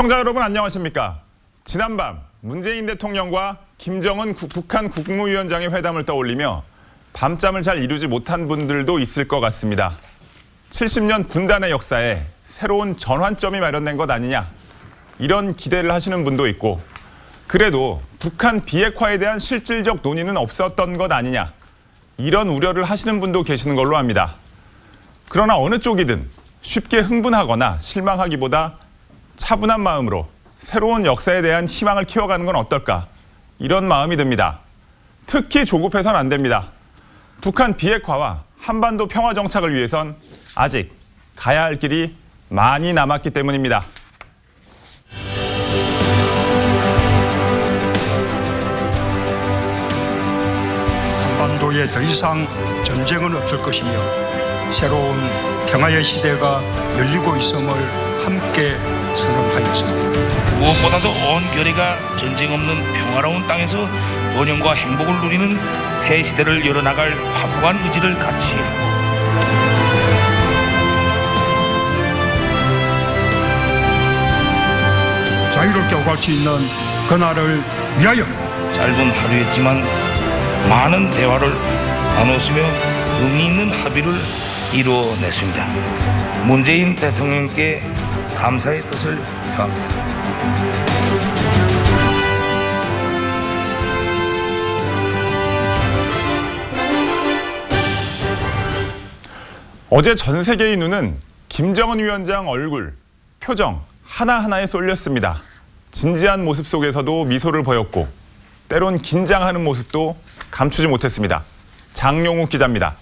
시청자 여러분 안녕하십니까? 지난밤 문재인 대통령과 김정은 북한 국무위원장의 회담을 떠올리며 밤잠을 잘 이루지 못한 분들도 있을 것 같습니다. 70년 분단의 역사에 새로운 전환점이 마련된 것 아니냐, 이런 기대를 하시는 분도 있고, 그래도 북한 비핵화에 대한 실질적 논의는 없었던 것 아니냐, 이런 우려를 하시는 분도 계시는 걸로 압니다. 그러나 어느 쪽이든 쉽게 흥분하거나 실망하기보다 차분한 마음으로 새로운 역사에 대한 희망을 키워가는 건 어떨까, 이런 마음이 듭니다. 특히 조급해서는 안 됩니다. 북한 비핵화와 한반도 평화 정착을 위해선 아직 가야 할 길이 많이 남았기 때문입니다. 한반도에 더 이상 전쟁은 없을 것이며 새로운 평화의 시대가 열리고 있음을 함께 선언하였습니다. 무엇보다도 온 결의가 전쟁 없는 평화로운 땅에서 번영과 행복을 누리는 새 시대를 열어나갈 확고한 의지를 같이 하고, 자유롭게 오갈 수 있는 그날을 위하여 짧은 하루였지만 많은 대화를 나눴으며 의미 있는 합의를 이루어냈습니다. 문재인 대통령께 감사의 뜻을 표합니다. 어제 전 세계의 눈은 김정은 위원장 얼굴, 표정 하나하나에 쏠렸습니다. 진지한 모습 속에서도 미소를 보였고, 때론 긴장하는 모습도 감추지 못했습니다. 장용욱 기자입니다.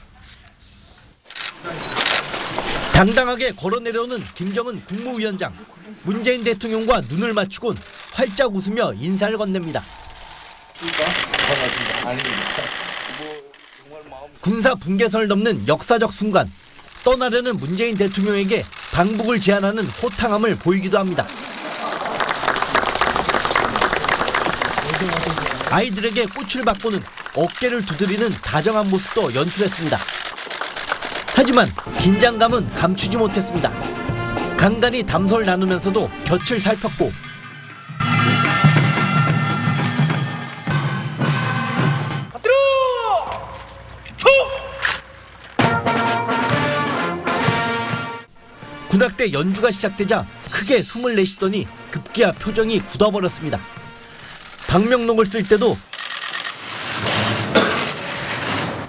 당당하게 걸어내려오는 김정은 국무위원장. 문재인 대통령과 눈을 맞추곤 활짝 웃으며 인사를 건넵니다. 군사 붕괴선을 넘는 역사적 순간. 떠나려는 문재인 대통령에게 방북을 제안하는 호탕함을 보이기도 합니다. 아이들에게 꽃을 받고는 어깨를 두드리는 다정한 모습도 연출했습니다. 하지만 긴장감은 감추지 못했습니다. 간간히 담소를 나누면서도 곁을 살폈고, 군악대 연주가 시작되자 크게 숨을 내쉬더니 급기야 표정이 굳어버렸습니다. 박명록을 쓸 때도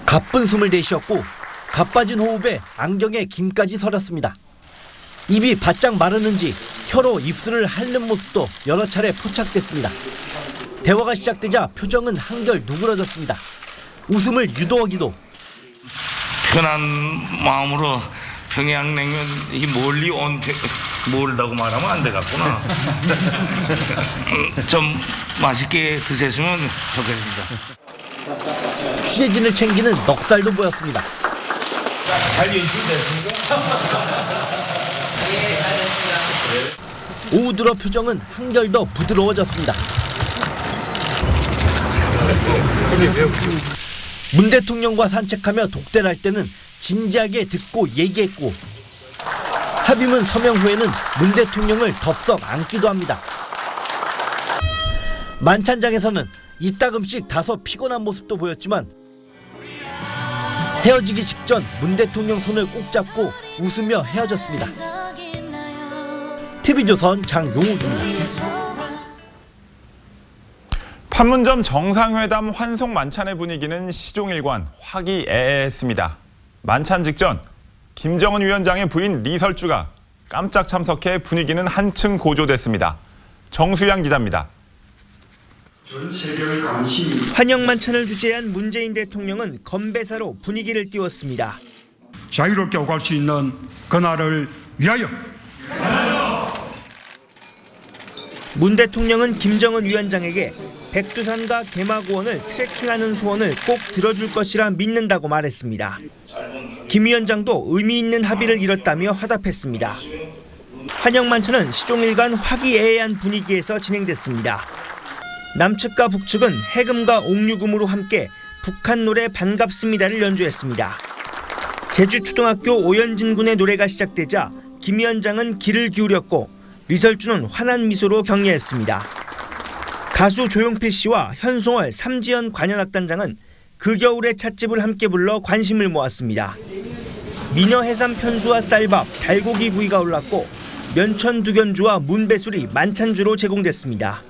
가쁜 숨을 내쉬었고, 가빠진 호흡에 안경에 김까지 서렸습니다. 입이 바짝 마르는지 혀로 입술을 핥는 모습도 여러 차례 포착됐습니다. 대화가 시작되자 표정은 한결 누그러졌습니다. 웃음을 유도하기도. 편한 마음으로 평양냉면 이 멀리 온 멀다고 말하면 안 되겠구나. 좀 맛있게 드셨으면 좋겠습니다. 취재진을 챙기는 넉살도 보였습니다. 잘 연출됐습니까? 오후 들어 표정은 한결 더 부드러워졌습니다. 문 대통령과 산책하며 독대를 할 때는 진지하게 듣고 얘기했고, 합의문 서명 후에는 문 대통령을 덥석 안기도 합니다. 만찬장에서는 이따금씩 다소 피곤한 모습도 보였지만 헤어지기 직전 문 대통령 손을 꼭 잡고 웃으며 헤어졌습니다. TV조선 장용욱입니다. 판문점 정상회담 환송 만찬의 분위기는 시종일관 화기애애했습니다. 만찬 직전 김정은 위원장의 부인 리설주가 깜짝 참석해 분위기는 한층 고조됐습니다. 정수양 기자입니다. 환영 만찬을 주재한 문재인 대통령은 건배사로 분위기를 띄웠습니다. 자유롭게 오갈 수 있는 그날을 위하여. 문 대통령은 김정은 위원장에게 백두산과 개마고원을 트레킹하는 소원을 꼭 들어줄 것이라 믿는다고 말했습니다. 김 위원장도 의미 있는 합의를 이뤘다며 화답했습니다. 환영 만찬은 시종일관 화기애애한 분위기에서 진행됐습니다. 남측과 북측은 해금과 옥류금으로 함께 북한 노래 반갑습니다를 연주했습니다. 제주초등학교 오연진 군의 노래가 시작되자 김 위원장은 귀를 기울였고 리설주는 환한 미소로 격려했습니다. 가수 조용필 씨와 현송월, 삼지연 관현악단장은 그 겨울의 찻집을 함께 불러 관심을 모았습니다. 미녀 해삼 편수와 쌀밥, 달고기 구이가 올랐고 면천 두견주와 문배술이 만찬주로 제공됐습니다.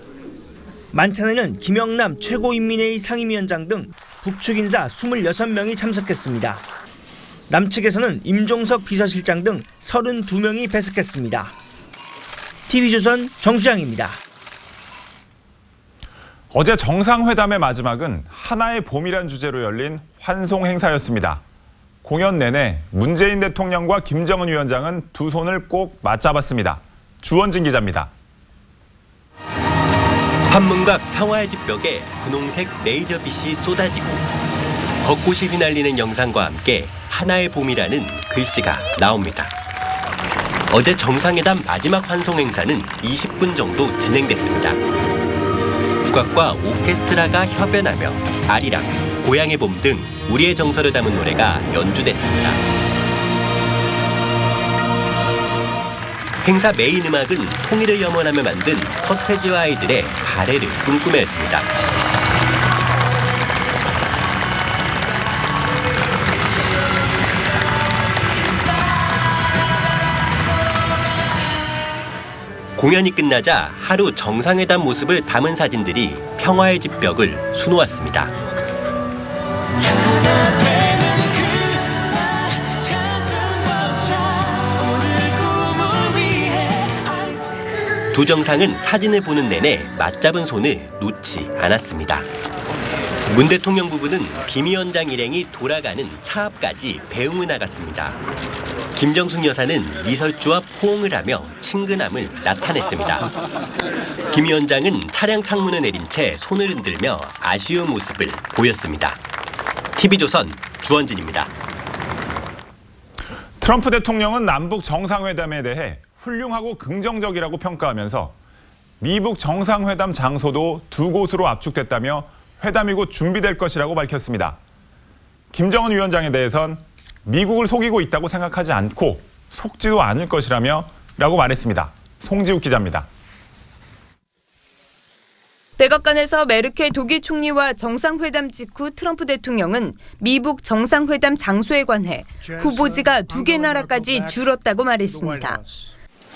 만찬에는 김영남 최고인민회의 상임위원장 등 북측 인사 26명이 참석했습니다. 남측에서는 임종석 비서실장 등 32명이 배석했습니다. TV조선 정수양입니다. 어제 정상회담의 마지막은 하나의 봄이란 주제로 열린 환송 행사였습니다. 공연 내내 문재인 대통령과 김정은 위원장은 두 손을 꼭 맞잡았습니다. 주원진 기자입니다. 한문각 평화의 집벽에 분홍색 레이저빛이 쏟아지고 벚꽃이 휘날리는 영상과 함께 하나의 봄이라는 글씨가 나옵니다. 어제 정상회담 마지막 환송 행사는 20분 정도 진행됐습니다. 국악과 오케스트라가 협연하며 아리랑, 고향의 봄 등 우리의 정서를 담은 노래가 연주됐습니다. 행사 메인 음악은 통일을 염원하며 만든 서태지와 아이들의 가래를 꿈꾸며였습니다. 공연이 끝나자 하루 정상회담 모습을 담은 사진들이 평화의 집벽을 수놓았습니다. 두 정상은 사진을 보는 내내 맞잡은 손을 놓지 않았습니다. 문 대통령 부부는 김 위원장 일행이 돌아가는 차 앞까지 배웅을 나갔습니다. 김정숙 여사는 리설주와 포옹을 하며 친근함을 나타냈습니다. 김 위원장은 차량 창문을 내린 채 손을 흔들며 아쉬운 모습을 보였습니다. TV조선 주원진입니다. 트럼프 대통령은 남북 정상회담에 대해 훌륭하고 긍정적이라고 평가하면서 미북 정상회담 장소도 두 곳으로 압축됐다며 회담이 곧 준비될 것이라고 밝혔습니다. 김정은 위원장에 대해선 미국을 속이고 있다고 생각하지 않고 속지도 않을 것이라며 라고 말했습니다. 송지욱 기자입니다. 백악관에서 메르켈 독일 총리와 정상회담 직후 트럼프 대통령은 미북 정상회담 장소에 관해 후보지가 2개 나라까지 줄었다고 말했습니다.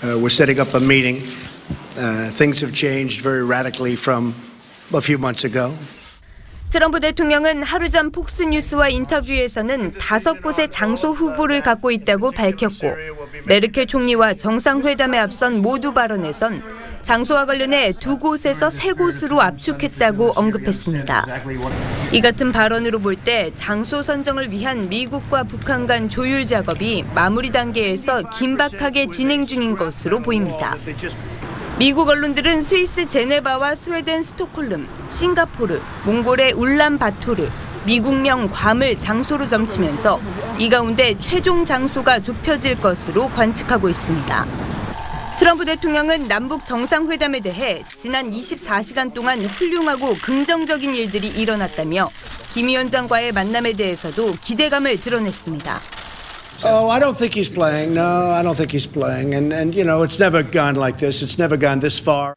We're setting up a meeting. Things have changed very radically from a few months ago. 트럼프 대통령은 하루 전 폭스뉴스와 인터뷰에서는 5곳의 장소 후보를 갖고 있다고 밝혔고 메르켈 총리와 정상회담에 앞선 모두 발언에선 장소와 관련해 2곳에서 3곳으로 압축했다고 언급했습니다. 이 같은 발언으로 볼 때 장소 선정을 위한 미국과 북한 간 조율 작업이 마무리 단계에서 긴박하게 진행 중인 것으로 보입니다. 미국 언론들은 스위스 제네바와 스웨덴 스톡홀름, 싱가포르, 몽골의 울란바토르, 미국명 괌을 장소로 점치면서 이 가운데 최종 장소가 좁혀질 것으로 관측하고 있습니다. 트럼프 대통령은 남북 정상회담에 대해 지난 24시간 동안 훌륭하고 긍정적인 일들이 일어났다며 김 위원장과의 만남에 대해서도 기대감을 드러냈습니다. Oh, I don't think he's playing. No, I don't think he's playing. And you know, it's never gone like this. It's never gone this far.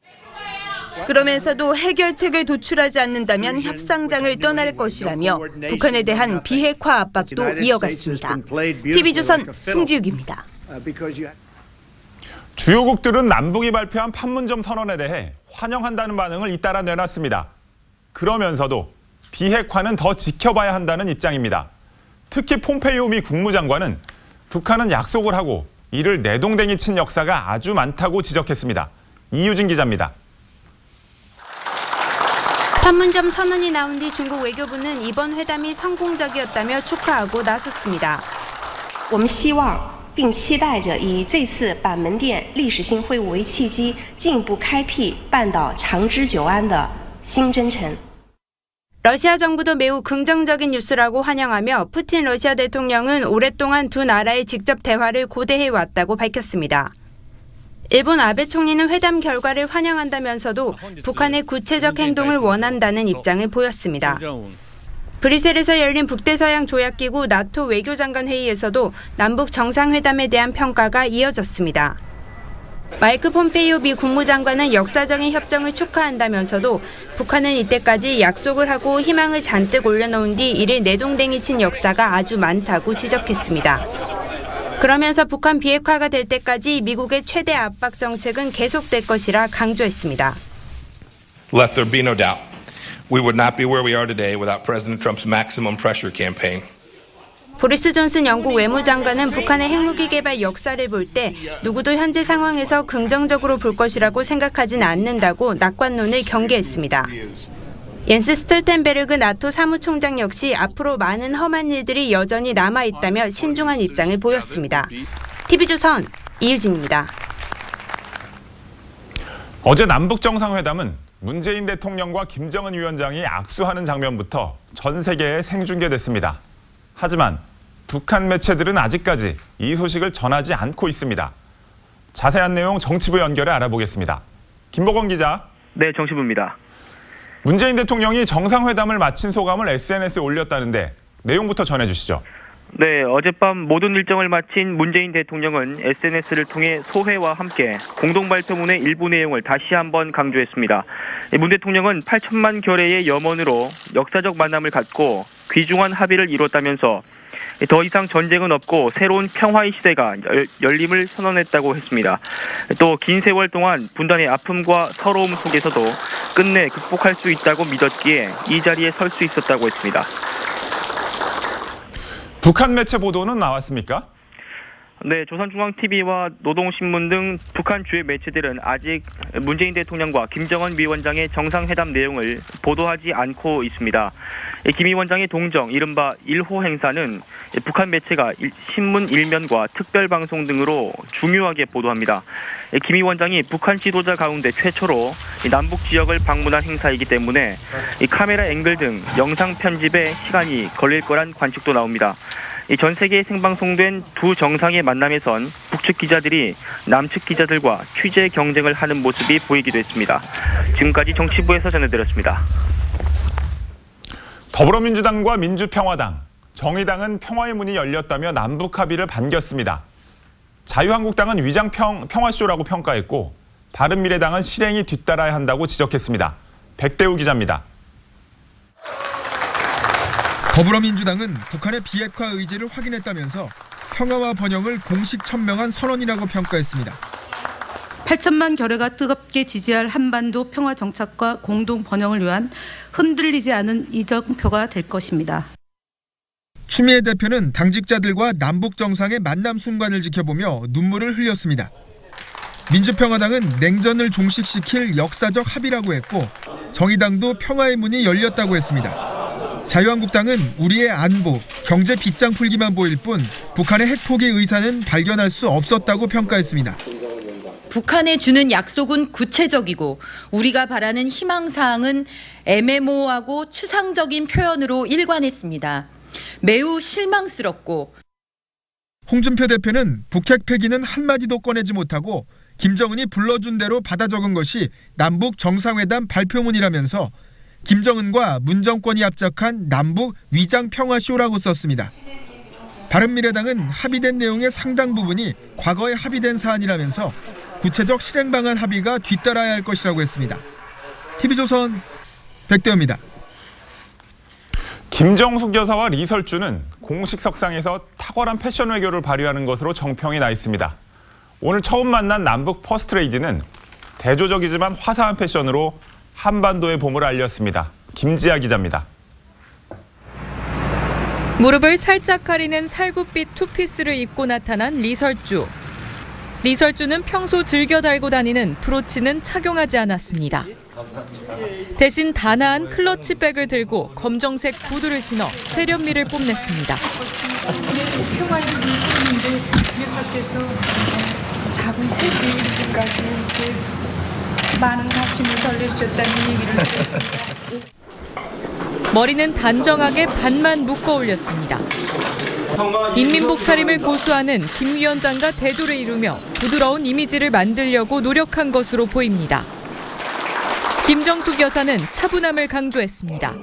그러면서도 해결책을 도출하지 않는다면 협상장을 떠날 것이라며 북한에 대한 비핵화 압박도 이어갔습니다. TV조선 송지욱입니다. 주요국들은 남북이 발표한 판문점 선언에 대해 환영한다는 반응을 잇따라 내놨습니다. 그러면서도 비핵화는 더 지켜봐야 한다는 입장입니다. 특히 폼페이오 미 국무장관은 북한은 약속을 하고 이를 내동댕이 친 역사가 아주 많다고 지적했습니다. 이유진 기자입니다. 판문점 선언이 나온 뒤 중국 외교부는 이번 회담이 성공적이었다며 축하하고 나섰습니다. 我们希望并期待着以这次板门店历史性会晤为契机，进一步开辟半岛长治久安的新征程。 러시아 정부도 매우 긍정적인 뉴스라고 환영하며 푸틴 러시아 대통령은 오랫동안 두 나라의 직접 대화를 고대해 왔다고 밝혔습니다. 일본 아베 총리는 회담 결과를 환영한다면서도 북한의 구체적 행동을 원한다는 입장을 보였습니다. 브뤼셀에서 열린 북대서양 조약기구 나토 외교장관 회의에서도 남북 정상회담에 대한 평가가 이어졌습니다. 마이크 폼페이오 미 국무장관은 역사적인 협정을 축하한다면서도 북한은 이때까지 약속을 하고 희망을 잔뜩 올려놓은 뒤 이를 내동댕이 친 역사가 아주 많다고 지적했습니다. 그러면서 북한 비핵화가 될 때까지 미국의 최대 압박 정책은 계속될 것이라 강조했습니다. Let there be no doubt. We would not be where we are today without President Trump's maximum pressure campaign. 보리스 존슨 영국 외무장관은 북한의 핵무기 개발 역사를 볼 때 누구도 현재 상황에서 긍정적으로 볼 것이라고 생각하진 않는다고 낙관론을 경계했습니다. 옌스 스톨텐베르그 나토 사무총장 역시 앞으로 많은 험한 일들이 여전히 남아있다며 신중한 입장을 보였습니다. TV조선 이유진입니다. 어제 남북 정상회담은 문재인 대통령과 김정은 위원장이 악수하는 장면부터 전 세계에 생중계됐습니다. 하지만 북한 매체들은 아직까지 이 소식을 전하지 않고 있습니다. 자세한 내용 정치부 연결해 알아보겠습니다. 김보건 기자. 네, 정치부입니다. 문재인 대통령이 정상회담을 마친 소감을 SNS에 올렸다는데 내용부터 전해주시죠. 네, 어젯밤 모든 일정을 마친 문재인 대통령은 SNS를 통해 소회와 함께 공동발표문의 일부 내용을 다시 한번 강조했습니다. 문 대통령은 8천만 결의의 염원으로 역사적 만남을 갖고 귀중한 합의를 이뤘다면서 더 이상 전쟁은 없고 새로운 평화의 시대가 열림을 선언했다고 했습니다. 또 긴 세월 동안 분단의 아픔과 서러움 속에서도 끝내 극복할 수 있다고 믿었기에 이 자리에 설 수 있었다고 했습니다. 북한 매체 보도는 나왔습니까? 네, 조선중앙TV와 노동신문 등 북한 주요 매체들은 아직 문재인 대통령과 김정은 위원장의 정상회담 내용을 보도하지 않고 있습니다. 김 위원장의 동정, 이른바 1호 행사는 북한 매체가 신문 1면과 특별방송 등으로 중요하게 보도합니다. 김 위원장이 북한 지도자 가운데 최초로 남북 지역을 방문한 행사이기 때문에 카메라 앵글 등 영상 편집에 시간이 걸릴 거란 관측도 나옵니다. 전 세계에 생방송된 두 정상의 만남에선 북측 기자들이 남측 기자들과 취재 경쟁을 하는 모습이 보이기도 했습니다. 지금까지 정치부에서 전해드렸습니다. 더불어민주당과 민주평화당, 정의당은 평화의 문이 열렸다며 남북 합의를 반겼습니다. 자유한국당은 위장 평화쇼라고 평가했고 바른미래당은 실행이 뒤따라야 한다고 지적했습니다. 백대우 기자입니다. 더불어민주당은 북한의 비핵화 의지를 확인했다면서 평화와 번영을 공식 천명한 선언이라고 평가했습니다. 8천만 결의가 뜨겁게 지지할 한반도 평화 정착과 공동 번영을 위한 흔들리지 않은 이정표가 될 것입니다. 추미애 대표는 당직자들과 남북 정상의 만남 순간을 지켜보며 눈물을 흘렸습니다. 민주평화당은 냉전을 종식시킬 역사적 합의라고 했고 정의당도 평화의 문이 열렸다고 했습니다. 자유한국당은 우리의 안보, 경제 빗장 풀기만 보일 뿐 북한의 핵포기 의사는 발견할 수 없었다고 평가했습니다. 북한에 주는 약속은 구체적이고 우리가 바라는 희망사항은 애매모호하고 추상적인 표현으로 일관했습니다. 매우 실망스럽고. 홍준표 대표는 북핵 폐기는 한마디도 꺼내지 못하고 김정은이 불러준 대로 받아 적은 것이 남북 정상회담 발표문이라면서 김정은과 문 정권이 합작한 남북 위장 평화쇼라고 썼습니다. 바른미래당은 합의된 내용의 상당 부분이 과거에 합의된 사안이라면서 구체적 실행 방안 합의가 뒤따라야 할 것이라고 했습니다. TV조선 백대호입니다. 김정숙 여사와 리설주는 공식 석상에서 탁월한 패션 외교를 발휘하는 것으로 정평이 나 있습니다. 오늘 처음 만난 남북 퍼스트레이디는 대조적이지만 화사한 패션으로 한반도의 봄을 알렸습니다. 김지아 기자입니다. 무릎을 살짝 가리는 살구빛 투피스를 입고 나타난 리설주. 리설주는 평소 즐겨 달고 다니는 브로치는 착용하지 않았습니다. 대신 단아한 클러치백을 들고 검정색 구두를 신어 세련미를 뽐냈습니다. 평화의 문인데 여사께서 작은 세계까지 이렇게 많은 가심을 달래주셨다는 얘기를 들었습니다. 머리는 단정하게 반만 묶어 올렸습니다. 인민복 차림을 고수하는 김 위원장과 대조를 이루며 부드러운 이미지를 만들려고 노력한 것으로 보입니다. 김정숙 여사는 차분함을 강조했습니다.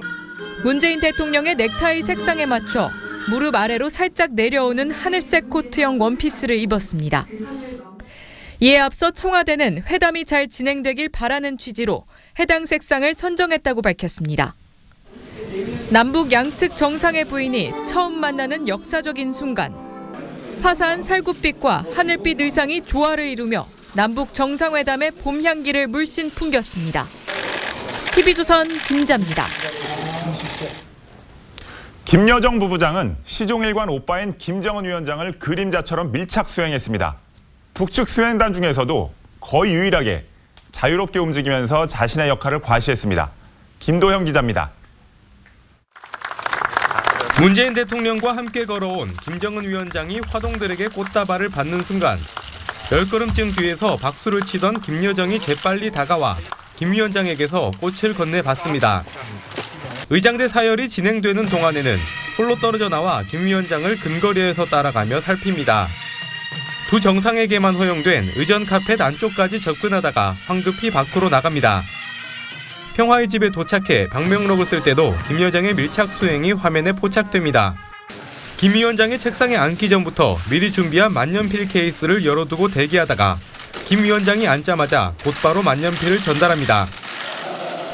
문재인 대통령의 넥타이 색상에 맞춰 무릎 아래로 살짝 내려오는 하늘색 코트형 원피스를 입었습니다. 이에 앞서 청와대는 회담이 잘 진행되길 바라는 취지로 해당 색상을 선정했다고 밝혔습니다. 남북 양측 정상의 부인이 처음 만나는 역사적인 순간. 화사한 살구빛과 하늘빛 의상이 조화를 이루며 남북 정상회담의 봄 향기를 물씬 풍겼습니다. TV조선 김자입니다. 김여정 부부장은 시종일관 오빠인 김정은 위원장을 그림자처럼 밀착 수행했습니다. 북측 수행단 중에서도 거의 유일하게 자유롭게 움직이면서 자신의 역할을 과시했습니다. 김도형 기자입니다. 문재인 대통령과 함께 걸어온 김정은 위원장이 화동들에게 꽃다발을 받는 순간 10걸음쯤 뒤에서 박수를 치던 김여정이 재빨리 다가와 김 위원장에게서 꽃을 건네받습니다. 의장대 사열이 진행되는 동안에는 홀로 떨어져 나와 김 위원장을 근거리에서 따라가며 살핍니다. 두 정상에게만 허용된 의전 카펫 안쪽까지 접근하다가 황급히 밖으로 나갑니다. 평화의 집에 도착해 방명록을 쓸 때도 김 여정의 밀착 수행이 화면에 포착됩니다. 김 위원장의 책상에 앉기 전부터 미리 준비한 만년필 케이스를 열어두고 대기하다가 김 위원장이 앉자마자 곧바로 만년필을 전달합니다.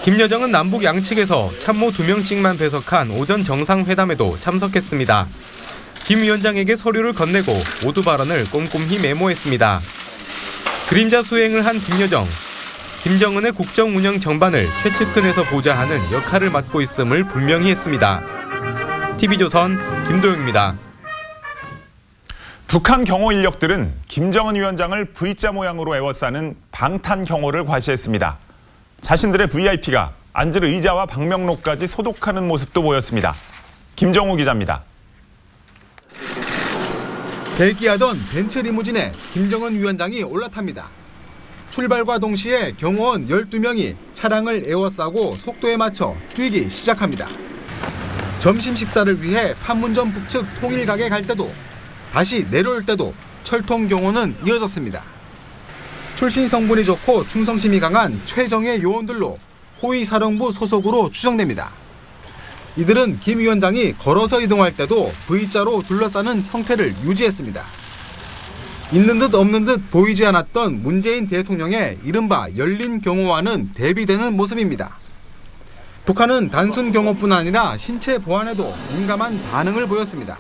김 여정은 남북 양측에서 참모 2명씩만 배석한 오전 정상회담에도 참석했습니다. 김 위원장에게 서류를 건네고 모두 발언을 꼼꼼히 메모했습니다. 그림자 수행을 한 김 여정. 김정은의 국정 운영 전반을 최측근에서 보좌하는 역할을 맡고 있음을 분명히 했습니다. TV조선 김도영입니다. 북한 경호 인력들은 김정은 위원장을 V자 모양으로 에워싸는 방탄 경호를 과시했습니다. 자신들의 VIP가 앉을 의자와 방명록까지 소독하는 모습도 보였습니다. 김정우 기자입니다. 대기하던 벤츠 리무진에 김정은 위원장이 올라탑니다. 출발과 동시에 경호원 12명이 차량을 에워싸고 속도에 맞춰 뛰기 시작합니다. 점심 식사를 위해 판문점 북측 통일각에 갈 때도 다시 내려올 때도 철통 경호는 이어졌습니다. 출신 성분이 좋고 충성심이 강한 최정예 요원들로 호위사령부 소속으로 추정됩니다. 이들은 김 위원장이 걸어서 이동할 때도 V자로 둘러싸는 형태를 유지했습니다. 있는 듯 없는 듯 보이지 않았던 문재인 대통령의 이른바 열린 경호와는 대비되는 모습입니다. 북한은 단순 경호뿐 아니라 신체 보안에도 민감한 반응을 보였습니다.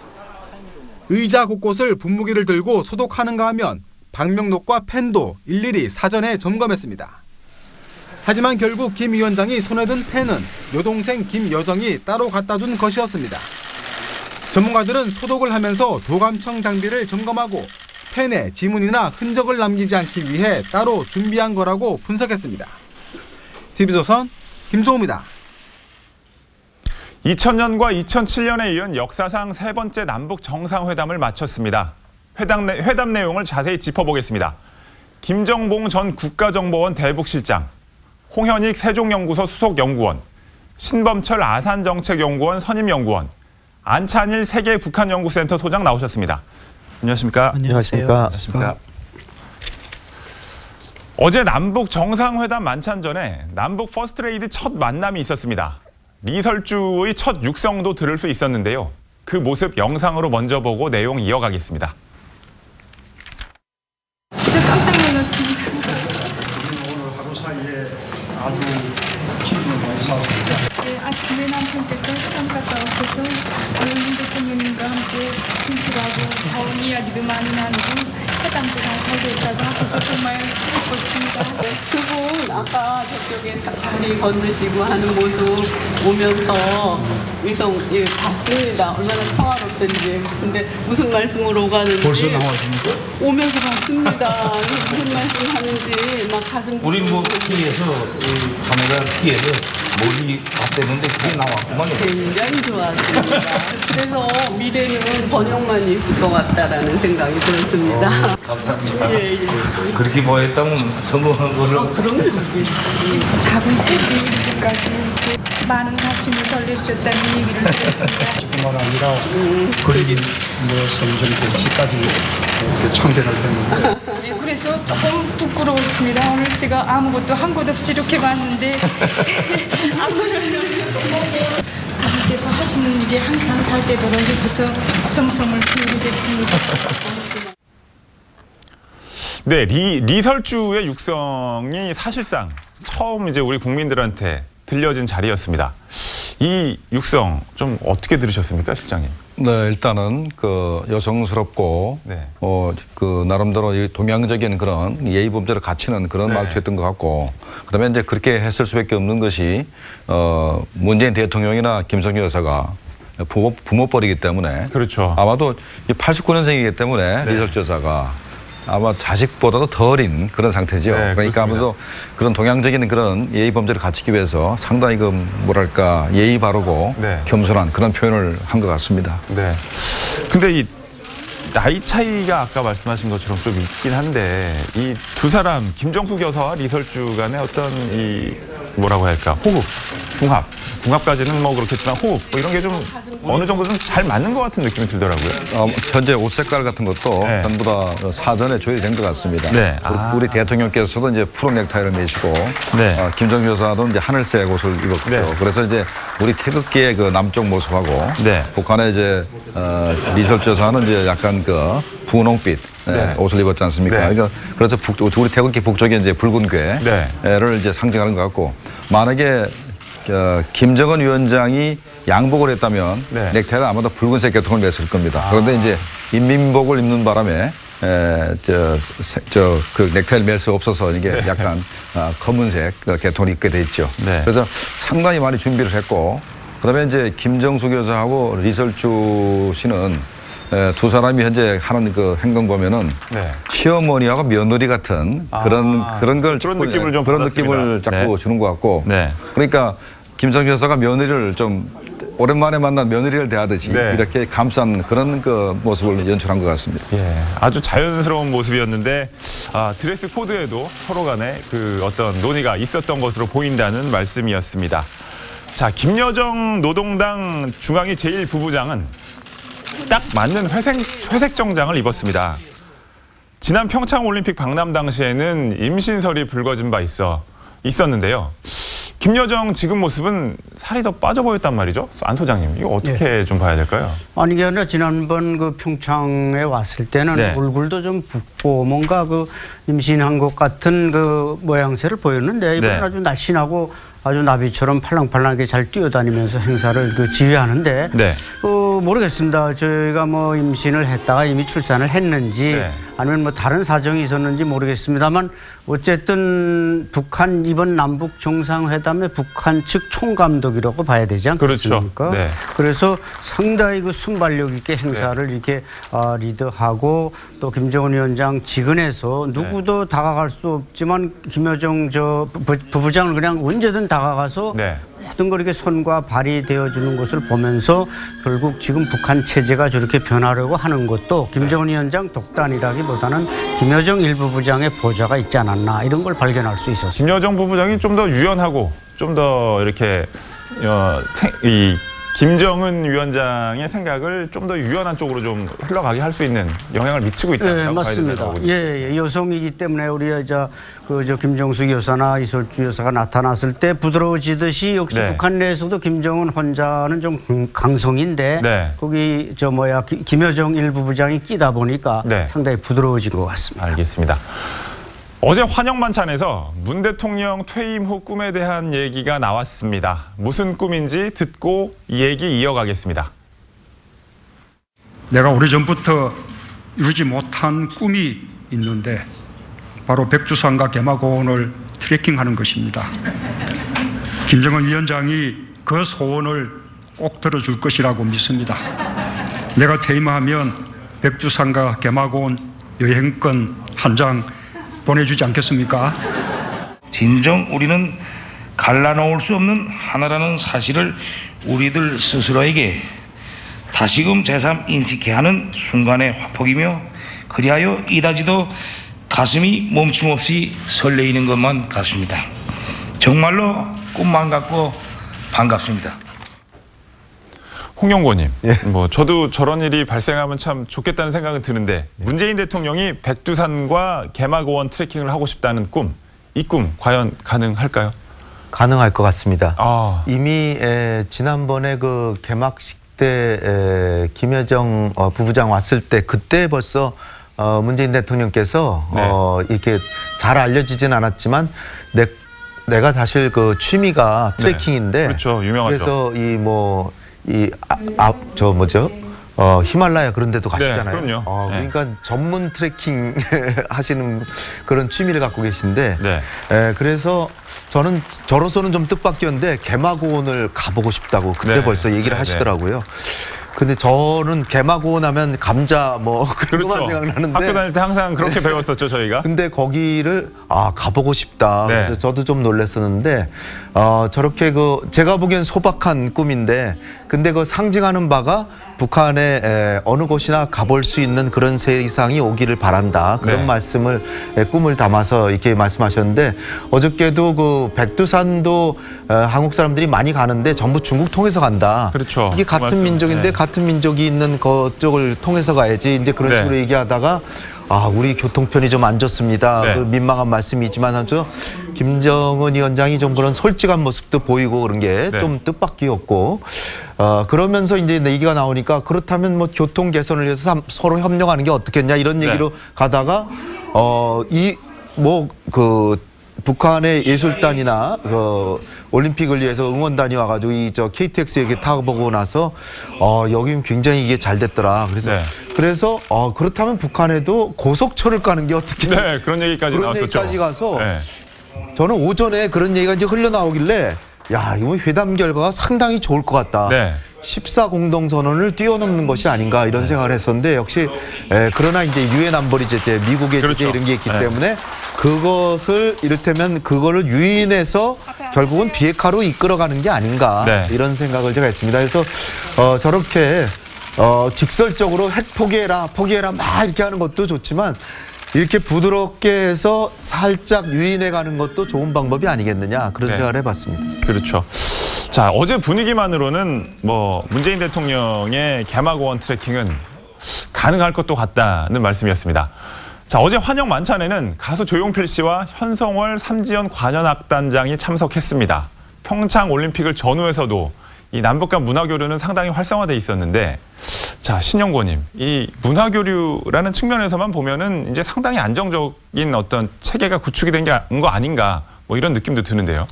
의자 곳곳을 분무기를 들고 소독하는가 하면 방명록과 펜도 일일이 사전에 점검했습니다. 하지만 결국 김 위원장이 손에 든 펜은 여동생 김여정이 따로 갖다 준 것이었습니다. 전문가들은 소독을 하면서 도감청 장비를 점검하고 펜에 지문이나 흔적을 남기지 않기 위해 따로 준비한 거라고 분석했습니다. TV조선 김종우입니다. 2000년과 2007년에 이은 역사상 3번째 남북 정상회담을 마쳤습니다. 회담 내용을 자세히 짚어보겠습니다. 김정봉 전 국가정보원 대북실장, 홍현익 세종연구소 수석연구원, 신범철 아산정책연구원 선임연구원, 안찬일 세계북한연구센터 소장 나오셨습니다. 안녕하십니까? 안녕하십니까? 어제 남북 정상회담 만찬 전에 남북 퍼스트레이디 첫 만남이 있었습니다. 리설주의 첫 육성도 들을 수 있었는데요. 그 모습 영상으로 먼저 보고 내용 이어가겠습니다. 진짜 깜짝 놀랐습니다. 오늘 하루 사이에 아주 기분을 많이 쌓았습니다. 네, 아침에 남편께서 시간 갔다 오셔서 문재인 대통령님과 함께 진실하고 좋은 이야기도 많이 나누고 회담도 잘 됐다고 하셔서 정말 기뻤습니다. 두 분 아까 저쪽에 다리 건드시고 하는 모습 오면서 봤습니다. 얼마나 평화롭던지. 근데 무슨 말씀으로 오가는지 벌써 나왔습니까? 오면서 봤습니다. 무슨 말씀 하는지 막 가슴 우리 뭐 TV에서 카메라 TV에서 멀리 봤대는데 그게 나왔구만요. 굉장히 좋았습니다. 그래서 미래는 번영만 있을 것 같다라는 생각이 들었습니다. 감사합니다. 예. 그렇게 뭐 했다면 성공한 거를. 그럼요. 작은 세계까지 많은 관심을 돌리셨다는 얘기를 들었습니다. 뿐만 아니라 그리긴 성전까지 이렇게 창대할 때는 네, 그래서 조금 부끄러웠습니다. 오늘 제가 아무것도 한 것 없이 이렇게 봤는데 다님께서 하시는 일이 항상 잘 되도록 옆에서 정성을 기울이겠습니다. 네, 리설주의 육성이 사실상 처음 이제 우리 국민들한테 들려진 자리였습니다. 이 육성 좀 어떻게 들으셨습니까, 실장님? 네, 일단은 그 여성스럽고 네. 그 나름대로 이 동양적인 그런 예의 범죄를 갖추는 그런 네. 말투였던 것 같고, 그다음에 이제 그렇게 했을 수밖에 없는 것이 문재인 대통령이나 김성주 여사가 부모뻘이기 때문에 그렇죠. 아마도 89년생이기 때문에 네. 리설주 여사가 아마 자식보다도 더 어린 그런 상태죠. 네, 그러니까 그렇습니다. 아무래도 그런 동양적인 그런 예의 범죄를 갖추기 위해서 상당히 그 뭐랄까 예의 바르고 네. 겸손한 그런 표현을 한 것 같습니다. 네. 근데 이 나이 차이가 아까 말씀하신 것처럼 좀 있긴 한데 이 두 사람 김정숙 여사와 리설주 간의 어떤 이 뭐라고 할까 호흡, 궁합까지는 뭐 그렇겠지만 호흡 뭐 이런 게 좀 어느 정도 좀 잘 맞는 것 같은 느낌이 들더라고요. 현재 옷 색깔 같은 것도 네. 전부 다 사전에 조율된 것 같습니다. 네. 우리 대통령께서도 이제 푸른 넥타이를 매시고 네. 김정주 여사도 이제 하늘색 옷을 입었고 네. 그래서 이제 우리 태극기의 그 남쪽 모습하고 네. 북한의 이제 리설주 여사는 이제 약간 그 분홍빛 네. 옷을 입었지 않습니까? 네. 그러니까 그래서 우리 태극기 북쪽에 이제 붉은 괴를 네. 이제 상징하는 것 같고, 만약에 김정은 위원장이 양복을 했다면 네. 넥타이는 아마도 붉은색 계통을 맸을 겁니다. 그런데 이제 인민복을 입는 바람에 그 넥타이를 맬 수 없어서 이게 네. 약간 검은색 계통을 입게 돼 있죠. 네. 그래서 상당히 많이 준비를 했고, 그다음에 이제 김정숙 여사하고 리설주 씨는 두 사람이 현재 하는 그 행동 보면은 네. 시어머니하고 며느리 같은 그런 걸 그런 느낌을 좀 그런 받았습니다. 느낌을 자꾸 네. 주는 것 같고, 네. 그러니까 김정숙 여사가 며느리를 좀 오랜만에 만난 며느리를 대하듯이 네. 이렇게 감싼 그런 그 모습을 연출한 것 같습니다. 예, 아주 자연스러운 모습이었는데 드레스 코드에도 서로 간에 그 어떤 논의가 있었던 것으로 보인다는 말씀이었습니다. 자, 김여정 노동당 중앙위 제1부부장은 딱 맞는 회색 정장을 입었습니다. 지난 평창올림픽 방남 당시에는 임신설이 불거진 바 있었는데요. 김여정 지금 모습은 살이 더 빠져 보였단 말이죠. 안 소장님, 이거 어떻게 좀 봐야 될까요? 아니, 그게 아니라 지난번 그 평창에 왔을 때는 네. 얼굴도 좀 붓고 뭔가 그 임신한 것 같은 그 모양새를 보였는데 이번에 네. 아주 날씬하고 아주 나비처럼 팔랑팔랑하게 잘 뛰어다니면서 행사를 그 지휘하는데 네. 모르겠습니다. 저희가 뭐 임신을 했다가 이미 출산을 했는지 네. 아니면 뭐 다른 사정이 있었는지 모르겠습니다만 어쨌든 북한 이번 남북 정상회담의 북한 측 총감독이라고 봐야 되지 않겠습니까? 그렇죠. 네. 그래서 상당히 그 순발력 있게 행사를 이렇게 리드하고 또 김정은 위원장 직은에서 누구도 다가갈 수 없지만 김여정 부부장을 그냥 언제든 다가가서 모든 걸 이렇게 손과 발이 되어주는 것을 보면서 결국 지금 북한 체제가 저렇게 변하려고 하는 것도 김정은 위원장 독단이라기보다는 김여정 1부부장의 보좌가 있지 않았나 이런 걸 발견할 수 있었습니다. 김여정 부부장이 좀 더 유연하고 좀 더 이렇게 이 김정은 위원장의 생각을 좀 더 유연한 쪽으로 좀 흘러가게 할 수 있는 영향을 미치고 있다고 봐야 맞습니다. 된다고 예, 여성이기 때문에 우리 김정숙 여사나 이설주 여사가 나타났을 때 부드러워지듯이 역시 북한 내에서도 김정은 혼자는 좀 강성인데 거기 김여정 1부부장이 끼다 보니까 상당히 부드러워진 것 같습니다. 알겠습니다. 어제 환영만찬에서 문 대통령 퇴임 후 꿈에 대한 얘기가 나왔습니다. 무슨 꿈인지 듣고 이 얘기 이어가겠습니다. 내가 오래전부터 이루지 못한 꿈이 있는데 바로 백두산과 개마고원을 트레킹하는 것입니다. 김정은 위원장이 그 소원을 꼭 들어줄 것이라고 믿습니다. 내가 퇴임하면 백두산과 개마고원 여행권 한 장 보내주지 않겠습니까? 진정 우리는 갈라놓을 수 없는 하나라는 사실을 우리들 스스로에게 다시금 새삼 인식해야 하는 순간의 화폭이며 그리하여 이다지도 가슴이 멈춤없이 설레이는 것만 같습니다. 정말로 꿈만 같고 반갑습니다. 홍영권님, 뭐 저도 저런 일이 발생하면 참 좋겠다는 생각은 드는데 문재인 대통령이 백두산과 개마고원 트레킹을 하고 싶다는 꿈, 이 꿈 과연 가능할까요? 가능할 것 같습니다. 이미 지난번에 그 개막식 때 김여정 부부장 왔을 때 그때 벌써 문재인 대통령께서 이렇게 잘 알려지진 않았지만 내가 사실 그 취미가 트레킹인데 그렇죠. 유명하죠. 그래서 히말라야 그런 데도 가시잖아요. 네, 그럼요. 그러니까 전문 트레킹 하시는 그런 취미를 갖고 계신데 그래서 저로서는 좀 뜻밖이었는데 개마고원을 가보고 싶다고 그때 벌써 얘기를 하시더라고요. 근데 저는 개마고원 하면 감자 그런 것만 생각나는데 학교 다닐 때 항상 그렇게 배웠었죠, 저희가. 근데 거기를 가보고 싶다. 그래서 저도 좀 놀랐었는데 저렇게 제가 보기엔 소박한 꿈인데 근데 그 상징하는 바가 북한의 어느 곳이나 가볼 수 있는 그런 세상이 오기를 바란다. 그런 말씀을 꿈을 담아서 이렇게 말씀하셨는데 어저께도 그 백두산도 한국 사람들이 많이 가는데 전부 중국 통해서 간다. 그렇죠. 이게 같은 민족인데 같은 민족이 있는 그쪽을 통해서 가야지. 이제 그런 식으로 얘기하다가 우리 교통편이 좀 안 좋습니다. 그 민망한 말씀이지만 아주 김정은 위원장이 좀 그런 솔직한 모습도 보이고 그런 게 좀 뜻밖이었고 그러면서 이제 얘기가 나오니까 그렇다면 교통 개선을 위해서 서로 협력하는 게 어떻겠냐 이런 얘기로 가다가 북한의 예술단이나 올림픽을 위해서 응원단이 와가지고 KTX 얘기 타보고 나서 여기는 굉장히 이게 잘 됐더라. 그래서 그렇다면 북한에도 고속철을 까는 게 어떻게? 그런 얘기까지 나왔었죠. 그런 얘기까지 가서 저는 오전에 그런 얘기가 이제 흘러나오길래 이거 회담 결과가 상당히 좋을 것 같다. 14 공동선언을 뛰어넘는 것이 아닌가 이런 생각을 했었는데 역시 그러나 이제 유엔 안보리 제재, 미국의 제재 이런 게 있기 때문에 그것을 이를테면 그거를 유인해서 결국은 비핵화로 이끌어가는 게 아닌가 이런 생각을 제가 했습니다. 그래서 저렇게 직설적으로 핵 포기해라 막 이렇게 하는 것도 좋지만 이렇게 부드럽게 해서 살짝 유인해 가는 것도 좋은 방법이 아니겠느냐 그런 생각을 해봤습니다. 그렇죠. 자, 어제 분위기만으로는 문재인 대통령의 개마고원 트레킹은 가능할 것도 같다는 말씀이었습니다. 자, 어제 환영 만찬에는 가수 조용필 씨와 현성월 삼지연 관현악단장이 참석했습니다. 평창 올림픽을 전후해서도 이 남북 간 문화교류는 상당히 활성화돼 있었는데, 자, 신영고님, 이 문화교류라는 측면에서만 보면은 이제 상당히 안정적인 어떤 체계가 구축이 된 거 아닌가, 이런 느낌도 드는데요.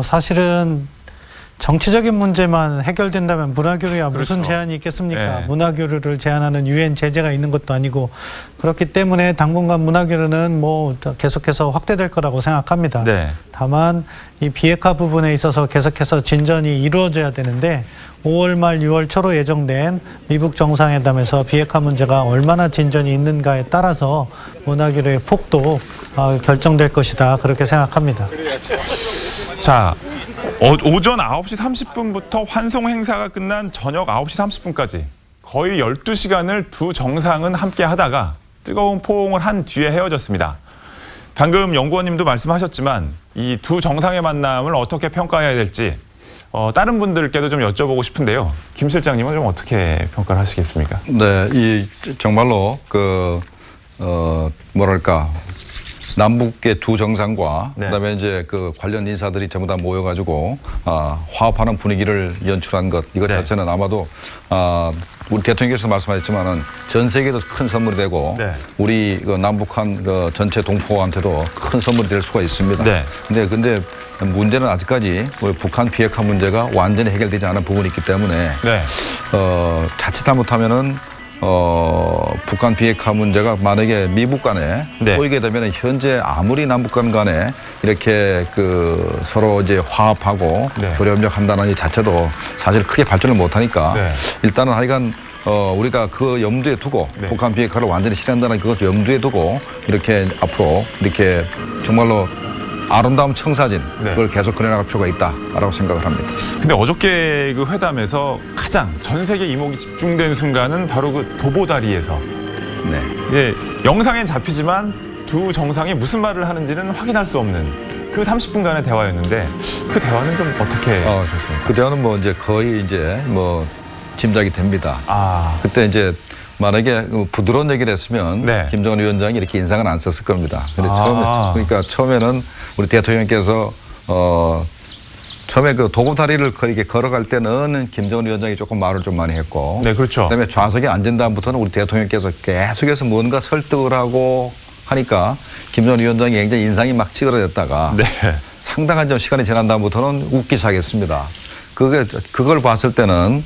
사실은 정치적인 문제만 해결된다면 문화교류야 무슨 제한이 있겠습니까? 문화교류를 제한하는 유엔 제재가 있는 것도 아니고 그렇기 때문에 당분간 문화교류는 계속해서 확대될 거라고 생각합니다. 다만 이 비핵화 부분에 있어서 계속해서 진전이 이루어져야 되는데 5월 말 6월 초로 예정된 미북 정상회담에서 비핵화 문제가 얼마나 진전이 있는가에 따라서 문화교류의 폭도 결정될 것이다 그렇게 생각합니다. 자, 오전 9시 30분부터 환송 행사가 끝난 저녁 9시 30분까지 거의 12시간을 두 정상은 함께 하다가 뜨거운 포옹을 한 뒤에 헤어졌습니다. 방금 연구원님도 말씀하셨지만 이 두 정상의 만남을 어떻게 평가해야 될지 다른 분들께도 좀 여쭤보고 싶은데요. 김 실장님은 좀 어떻게 평가를 하시겠습니까? 네, 정말로 남북의 두 정상과 그다음에 이제 관련 인사들이 전부 다 모여가지고 화합하는 분위기를 연출한 것, 이것 자체는 아마도 우리 대통령께서 말씀하셨지만은 전 세계도 큰 선물이 되고 우리 남북한 전체 동포한테도 큰 선물이 될 수가 있습니다. 근데 문제는 아직까지 우리 북한 비핵화 문제가 완전히 해결되지 않은 부분이 있기 때문에 자칫 잘못하면은 북한 비핵화 문제가 만약에 미북 간에 보이게 되면 현재 아무리 남북 간에 이렇게 서로 이제 화합하고 교류 협력한다는 이 자체도 사실 크게 발전을 못하니까 일단은 하여간 우리가 그 염두에 두고 북한 비핵화를 완전히 실현한다는 그것을 염두에 두고 이렇게 앞으로 이렇게 정말로 아름다운 청사진 그걸 계속 그려나갈 필요가 있다라고 생각을 합니다. 근데 어저께 그 회담에서 가장 전 세계 이목이 집중된 순간은 바로 그 도보다리에서 영상엔 잡히지만 두 정상이 무슨 말을 하는지는 확인할 수 없는 그 30분간의 대화였는데 그 대화는 좀 어떻게 됐습니까? 그 대화는 이제 거의 이제 짐작이 됩니다. 그때 이제 만약에 부드러운 얘기를 했으면 김정은 위원장이 이렇게 인상은 안 썼을 겁니다. 근데 처음에는 우리 대통령께서 처음에 그 도구다리를 이렇게 걸어갈 때는 김정은 위원장이 조금 말을 좀 많이 했고. 네, 그렇죠. 그다음에 좌석에 앉은 다음부터는 우리 대통령께서 계속해서 뭔가 설득을 하고 하니까 김정은 위원장이 굉장히 인상이 막 찌그러졌다가 네. 상당한 좀 시간이 지난 다음부터는 웃기 시작했습니다. 그걸 봤을 때는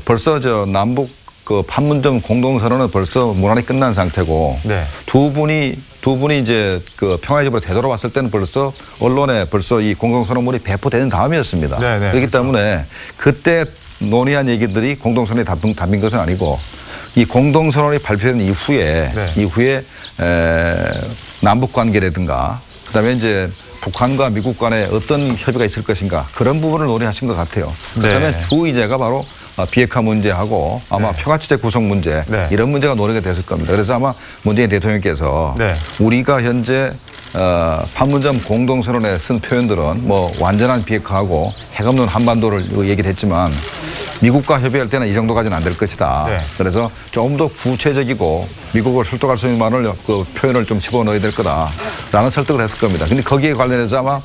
벌써 저 남북 그 판문점 공동선언은 벌써 무난히 끝난 상태고 네. 두 분이 이제 그 평화의 집으로 되돌아왔을 때는 벌써 언론에 벌써 이 공동선언문이 배포된 다음이었습니다. 네, 네, 그렇기 그렇죠. 때문에 그때 논의한 얘기들이 공동선언에 담긴 것은 아니고 이 공동선언이 발표된 이후에 남북 관계라든가 그다음에 이제 북한과 미국 간에 어떤 협의가 있을 것인가 그런 부분을 논의하신 것 같아요. 그다음에 네. 주의제가 바로 비핵화 문제하고 아마 평화체제 구성 문제 이런 문제가 논의가 됐을 겁니다. 그래서 아마 문재인 대통령께서 우리가 현재 판문점 공동선언에 쓴 표현들은 뭐 완전한 비핵화하고 핵 없는 한반도를 얘기를 했지만 미국과 협의할 때는 이 정도까지는 안 될 것이다. 그래서 좀 더 구체적이고 미국을 설득할 수 있는 말을 그 표현을 좀 집어넣어야 될 거다라는 설득을 했을 겁니다. 근데 거기에 관련해서 아마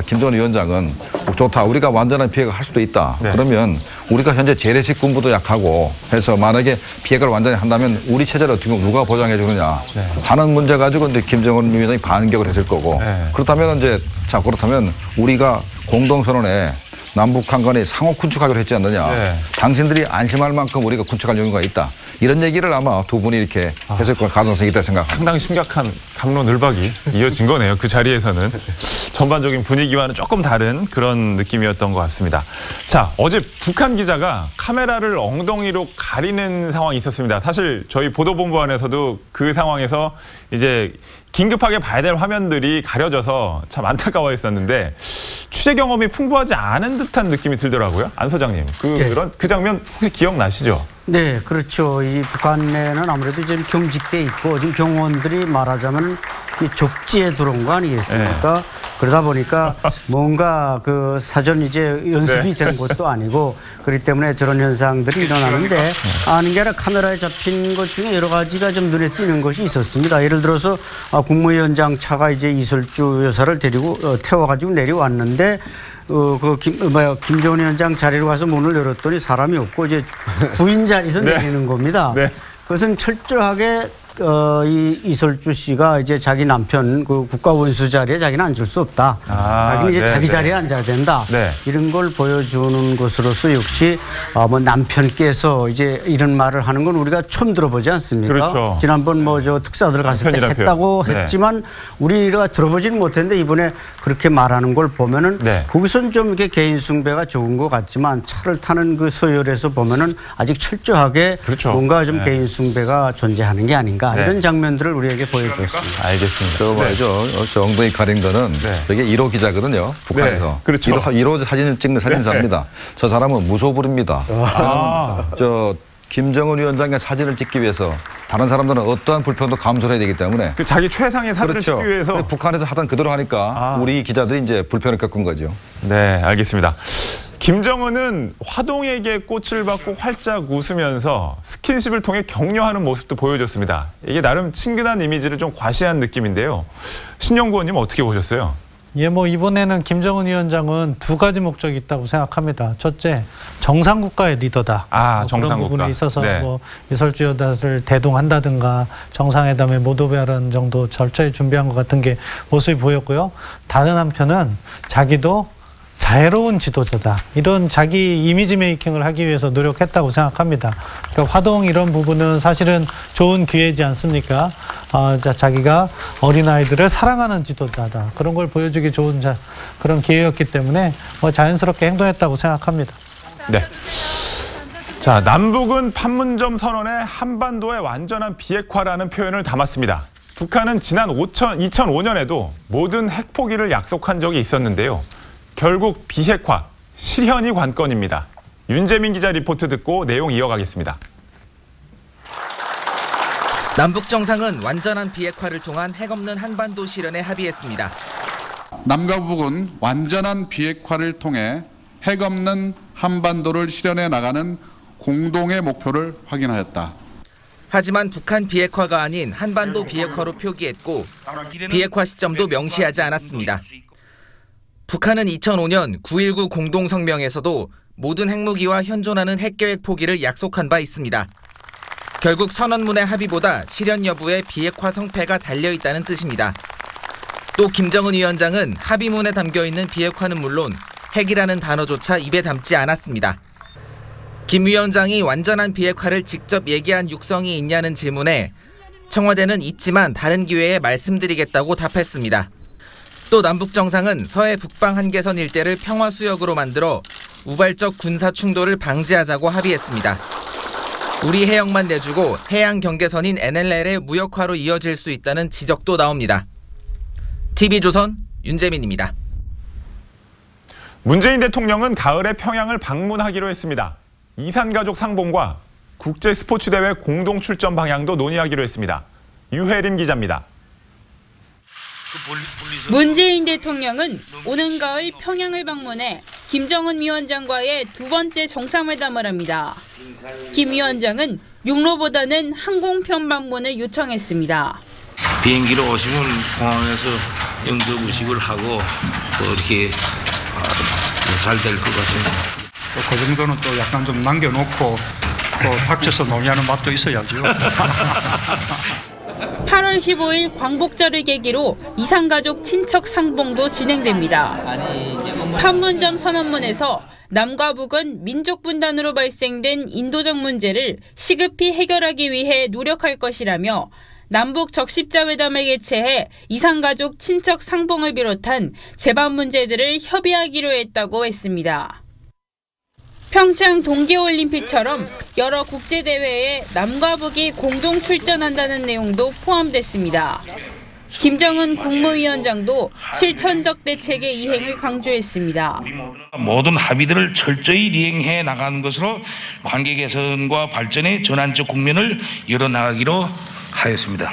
김정은 위원장은 좋다. 우리가 완전한 비핵화 할 수도 있다. 그러면 우리가 현재 재래식 군부도 약하고 해서 만약에 비핵화를 완전히 한다면 우리 체제를 어떻게 누가 보장해 주느냐 하는 문제 가지고 이제 김정은 위원장이 반격을 했을 거고 그렇다면 이제 자 그렇다면 우리가 공동선언에 남북한 간에 상호 군축하기로 했지 않느냐. 당신들이 안심할 만큼 우리가 군축할 용의가 있다. 이런 얘기를 아마 두 분이 이렇게 했을 가능성이 있다 생각합니다. 상당히 심각한 갑론을박이 이어진 거네요. 그 자리에서는. 전반적인 분위기와는 조금 다른 그런 느낌이었던 것 같습니다. 자, 어제 북한 기자가 카메라를 엉덩이로 가리는 상황이 있었습니다. 사실 저희 보도본부 안에서도 그 상황에서 이제 긴급하게 봐야 될 화면들이 가려져서 참 안타까워했었는데 취재 경험이 풍부하지 않은 듯한 느낌이 들더라고요. 안 소장님, 그 장면 혹시 기억나시죠? 네, 그렇죠. 이 북한 내는 아무래도 지금 경직돼 있고 지금 경호원들이 말하자면 이 족지에 들어온 거 아니겠습니까? 그러다 보니까 뭔가 그 사전 이제 연습이 된 것도 아니고 그렇기 때문에 저런 현상들이 일어나는데 아는 게 아니라 카메라에 잡힌 것 중에 여러 가지가 좀 눈에 띄는 것이 있었습니다. 예를 들어서 국무위원장 차가 이제 이설주 여사를 데리고 태워가지고 내려왔는데 김정은 위원장 자리로 가서 문을 열었더니 사람이 없고 이제 부인 자리에서 내리는 겁니다. 그것은 철저하게 이설주 씨가 이제 자기 남편 그 국가원수 자리에 자기는 앉을 수 없다. 자기는 이제 자기 자리에 앉아야 된다. 이런 걸 보여주는 것으로서 역시 뭐 남편께서 이제 이런 말을 하는 건 우리가 처음 들어보지 않습니까? 그렇죠. 지난번 뭐 저 특사들 갔을 때 했다고 했지만 우리가 들어보지는 못했는데 이번에 그렇게 말하는 걸 보면은 거기서는 좀 이렇게 개인 숭배가 적은 것 같지만 차를 타는 그 서열에서 보면은 아직 철저하게 뭔가 좀 개인 숭배가 존재하는 게 아닌가. 이런 장면들을 우리에게 보여주었습니다. 알겠습니다. 저 말이죠. 저 엉덩이 가린 거는 저게 1호 기자거든요. 북한에서. 그렇죠. 1호 사진 찍는 사진사입니다. 저 사람은 무소불입니다. 저 김정은 위원장의 사진을 찍기 위해서 다른 사람들은 어떠한 불편도 감수해야 되기 때문에 자기 최상의 사진을 찍기 위해서 북한에서 하던 그대로 하니까 우리 기자들이 이제 불편을 겪은 거죠. 네, 알겠습니다. 김정은은 화동에게 꽃을 받고 활짝 웃으면서 스킨십을 통해 격려하는 모습도 보여줬습니다. 이게 나름 친근한 이미지를 좀 과시한 느낌인데요. 신영구 의원님 어떻게 보셨어요? 예, 뭐 이번에는 김정은 위원장은 두 가지 목적이 있다고 생각합니다. 첫째, 정상국가의 리더다. 정상국가. 그런 부분에 있어서 뭐 이설주 여사를 대동한다든가 정상회담의 모두 발언 정도 절차에 준비한 것 같은 게 모습이 보였고요. 다른 한편은 자기도 자애로운 지도자다. 이런 자기 이미지 메이킹을 하기 위해서 노력했다고 생각합니다. 그러니까 화동 이런 부분은 사실은 좋은 기회지 않습니까? 자기가 어린아이들을 사랑하는 지도자다. 그런 걸 보여주기 좋은 그런 기회였기 때문에 자연스럽게 행동했다고 생각합니다. 네. 자, 남북은 판문점 선언에 한반도의 완전한 비핵화라는 표현을 담았습니다. 북한은 지난 2005년에도 모든 핵 포기를 약속한 적이 있었는데요. 결국 비핵화, 실현이 관건입니다. 윤재민 기자 리포트 듣고 내용 이어가겠습니다. 남북 정상은 완전한 비핵화를 통한 핵 없는 한반도 실현에 합의했습니다. 남과 북은 완전한 비핵화를 통해 핵 없는 한반도를 실현해 나가는 공동의 목표를 확인하였다. 하지만 북한 비핵화가 아닌 한반도 비핵화로 표기했고 비핵화 시점도 명시하지 않았습니다. 북한은 2005년 9.19 공동성명에서도 모든 핵무기와 현존하는 핵계획 포기를 약속한 바 있습니다. 결국 선언문의 합의보다 실현 여부에 비핵화 성패가 달려있다는 뜻입니다. 또 김정은 위원장은 합의문에 담겨있는 비핵화는 물론 핵이라는 단어조차 입에 담지 않았습니다. 김 위원장이 완전한 비핵화를 직접 얘기한 육성이 있냐는 질문에 청와대는 있지만 다른 기회에 말씀드리겠다고 답했습니다. 또 남북 정상은 서해 북방 한계선 일대를 평화수역으로 만들어 우발적 군사 충돌을 방지하자고 합의했습니다. 우리 해역만 내주고 해양 경계선인 NLL의 무역화로 이어질 수 있다는 지적도 나옵니다. TV조선 윤재민입니다. 문재인 대통령은 가을에 평양을 방문하기로 했습니다. 이산가족 상봉과 국제스포츠대회 공동 출전 방향도 논의하기로 했습니다. 유혜림 기자입니다. 문재인 대통령은 오는 가을 평양을 방문해 김정은 위원장과의 두 번째 정상회담을 합니다. 김 위원장은 육로보다는 항공편 방문을 요청했습니다. 비행기로 오시면 공항에서 영접 의식을 하고 또 이렇게 잘 될 것 같습니다. 그 정도는 또 약간 좀 남겨놓고 또 닥쳐서 논의하는 맛도 있어야죠. 8월 15일 광복절을 계기로 이산가족 친척 상봉도 진행됩니다. 판문점 선언문에서 남과 북은 민족 분단으로 발생된 인도적 문제를 시급히 해결하기 위해 노력할 것이라며 남북 적십자회담을 개최해 이산가족 친척 상봉을 비롯한 재반 문제들을 협의하기로 했다고 했습니다. 평창 동계올림픽처럼 여러 국제대회에 남과 북이 공동 출전한다는 내용도 포함됐습니다. 김정은 국무위원장도 실천적 대책의 이행을 강조했습니다. 모든 합의들을 철저히 이행해 나가는 것으로 관계 개선과 발전의 전환적 국면을 열어나가기로 하였습니다.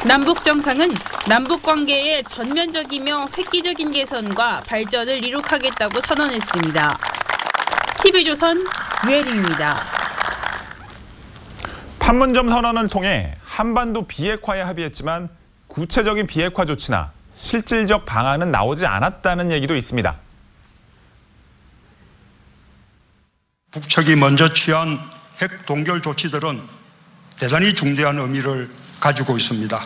남북 정상은 남북 관계의 전면적이며 획기적인 개선과 발전을 이룩하겠다고 선언했습니다. TV조선 유혜림입니다. 판문점 선언을 통해 한반도 비핵화에 합의했지만 구체적인 비핵화 조치나 실질적 방안은 나오지 않았다는 얘기도 있습니다. 북측이 먼저 취한 핵 동결 조치들은 대단히 중대한 의미를 가지고 있습니다.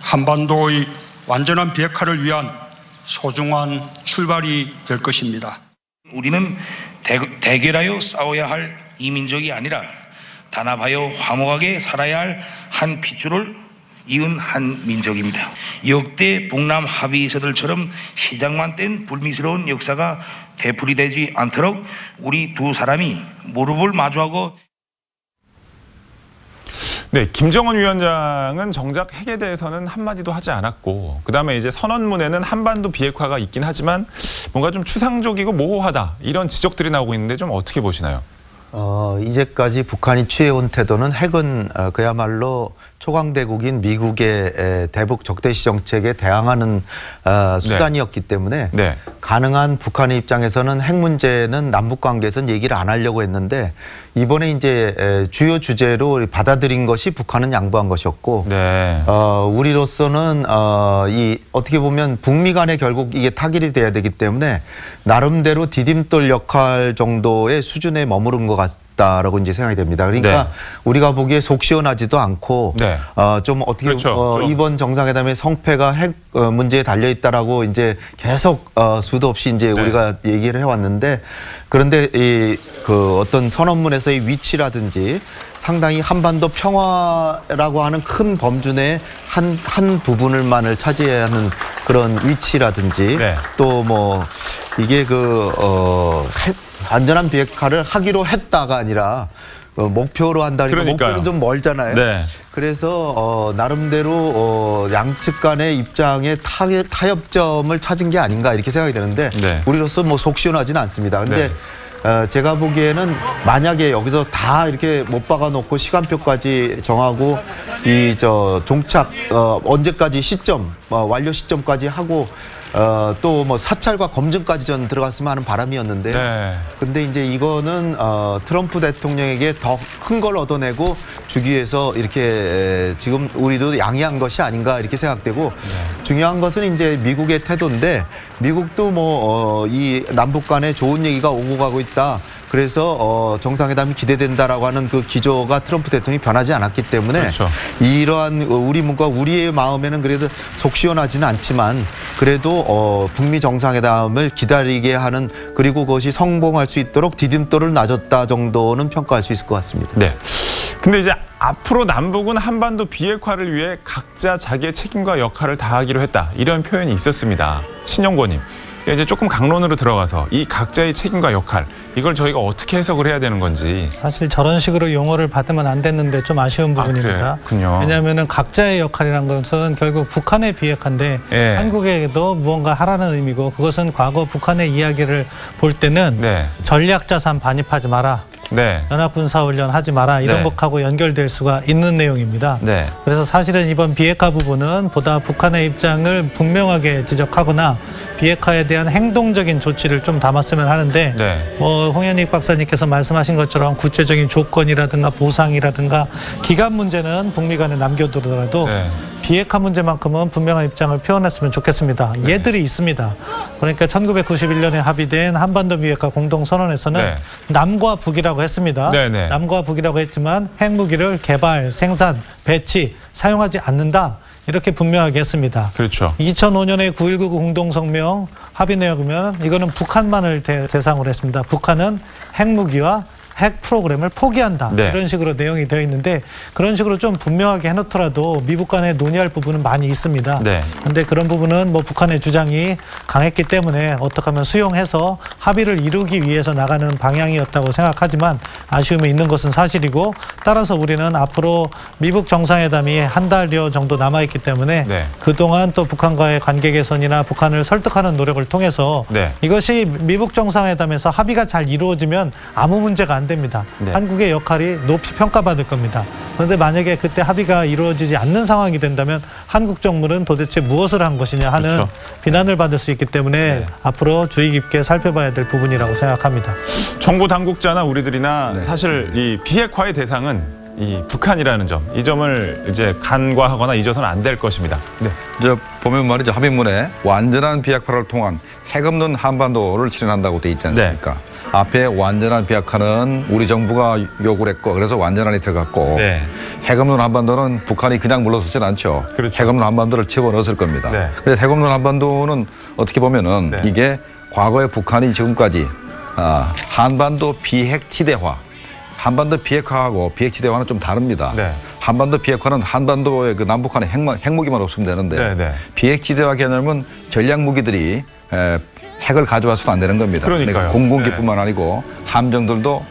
한반도의 완전한 비핵화를 위한 소중한 출발이 될 것입니다. 우리는 대결하여 싸워야 할 이민족이 아니라 단합하여 화목하게 살아야 할 한 핏줄을 이은 한 민족입니다. 역대 북남 합의서들처럼 시작만 뗀 불미스러운 역사가 되풀이되지 않도록 우리 두 사람이 무릎을 마주하고. 네, 김정은 위원장은 정작 핵에 대해서는 한마디도 하지 않았고 그다음에 이제 선언문에는 한반도 비핵화가 있긴 하지만 뭔가 좀 추상적이고 모호하다 이런 지적들이 나오고 있는데 좀 어떻게 보시나요? 이제까지 북한이 취해온 태도는 핵은 그야말로 초강대국인 미국의 대북 적대시 정책에 대항하는 수단이었기 때문에 가능한 북한의 입장에서는 핵 문제는 남북 관계에서는 얘기를 안 하려고 했는데 이번에 이제 주요 주제로 받아들인 것이 북한은 양보한 것이었고 우리로서는 이 어떻게 보면 북미 간에 결국 이게 타결이 돼야 되기 때문에 나름대로 디딤돌 역할 정도의 수준에 머무른 것 같다라고 이제 생각이 됩니다. 그러니까 우리가 보기에 속 시원하지도 않고 좀 어떻게 이번 정상회담의 성패가 핵 문제에 달려 있다라고 이제 계속 수도 없이 이제 우리가 얘기를 해왔는데 그런데 이 그 어떤 선언문에서의 위치라든지 상당히 한반도 평화라고 하는 큰 범주 내 한 부분을만을 차지해야 하는 그런 위치라든지 또 뭐 이게 안전한 비핵화를 하기로 했다가 아니라 목표로 한다니까 목표는 좀 멀잖아요. 그래서 나름대로 양측 간의 입장의 타협점을 찾은 게 아닌가 이렇게 생각이 되는데 우리로서 뭐 속 시원하지는 않습니다. 근데 제가 보기에는 만약에 여기서 다 이렇게 못 박아놓고 시간표까지 정하고 종착 언제까지 시점 완료 시점까지 하고 또 뭐 사찰과 검증까지 전 들어갔으면 하는 바람이었는데 근데 이제 이거는 트럼프 대통령에게 더 큰 걸 얻어내고 주기 위해서 이렇게 지금 우리도 양해한 것이 아닌가 이렇게 생각되고 중요한 것은 이제 미국의 태도인데 미국도 뭐 이 남북 간에 좋은 얘기가 오고 가고 있다. 그래서 정상회담이 기대된다라고 하는 그 기조가 트럼프 대통령이 변하지 않았기 때문에 이러한 우리 문과 우리의 마음에는 그래도 속 시원하지는 않지만 그래도 북미 정상회담을 기다리게 하는 그리고 그것이 성공할 수 있도록 디딤돌을 놔줬다 정도는 평가할 수 있을 것 같습니다. 네. 근데 이제 앞으로 남북은 한반도 비핵화를 위해 각자 자기의 책임과 역할을 다하기로 했다. 이런 표현이 있었습니다. 신영권님. 이제 조금 강론으로 들어가서 이 각자의 책임과 역할 이걸 저희가 어떻게 해석을 해야 되는 건지. 사실 저런 식으로 용어를 받으면 안 됐는데 좀 아쉬운 부분입니다. 왜냐하면 각자의 역할이란 것은 결국 북한의 비핵화인데 한국에도 무언가 하라는 의미고 그것은 과거 북한의 이야기를 볼 때는 전략자산 반입하지 마라. 연합군사훈련 하지 마라 이런 것하고 연결될 수가 있는 내용입니다. 그래서 사실은 이번 비핵화 부분은 보다 북한의 입장을 분명하게 지적하거나 비핵화에 대한 행동적인 조치를 좀 담았으면 하는데 홍현익 박사님께서 말씀하신 것처럼 구체적인 조건이라든가 보상이라든가 기간 문제는 북미 간에 남겨두더라도 비핵화 문제만큼은 분명한 입장을 표현했으면 좋겠습니다. 예들이 있습니다. 그러니까 1991년에 합의된 한반도 비핵화 공동선언에서는 남과 북이라고 했습니다. 남과 북이라고 했지만 핵무기를 개발, 생산, 배치, 사용하지 않는다. 이렇게 분명하게 했습니다. 2005년에 9.19 공동성명 합의 내용이면 이거는 북한만을 대상으로 했습니다. 북한은 핵무기와 핵 프로그램을 포기한다. 이런 식으로 내용이 되어 있는데 그런 식으로 좀 분명하게 해놓더라도 미국 간에 논의할 부분은 많이 있습니다. 그런데 그런 부분은 뭐 북한의 주장이 강했기 때문에 어떻게 하면 수용해서 합의를 이루기 위해서 나가는 방향이었다고 생각하지만 아쉬움이 있는 것은 사실이고 따라서 우리는 앞으로 미북 정상회담이 한 달여 정도 남아있기 때문에 그동안 또 북한과의 관계 개선이나 북한을 설득하는 노력을 통해서 이것이 미북 정상회담에서 합의가 잘 이루어지면 아무 문제가 안 됩니다. 한국의 역할이 높이 평가받을 겁니다. 그런데 만약에 그때 합의가 이루어지지 않는 상황이 된다면 한국 정부는 도대체 무엇을 한 것이냐 하는 비난을 받을 수 있기 때문에 앞으로 주의 깊게 살펴봐야 될 부분이라고 생각합니다. 정부 당국자나 우리들이나 사실 이 비핵화의 대상은 이 북한이라는 점, 이 점을 이제 간과하거나 잊어서는 안 될 것입니다. 저 보면 말이죠. 합의문에 완전한 비핵화를 통한 핵 없는 한반도를 실현한다고 돼 있지 않습니까? 앞에 완전한 비핵화는 우리 정부가 요구를 했고 그래서 완전 안에 들어갔고 핵 없는 한반도는 북한이 그냥 물러서진 않죠. 핵 없는 한반도를 집어넣었을 겁니다. 그래서 핵 없는 한반도는 어떻게 보면은 이게 과거에 북한이 지금까지 한반도 비핵지대화 한반도 비핵화하고 비핵지대화는 좀 다릅니다. 한반도 비핵화는 한반도의 그 남북한의 핵무기만 없으면 되는데 비핵지대화 개념은 전략 무기들이 핵을 가져와서도 안 되는 겁니다. 그러니까 공군기뿐만 아니고 함정들도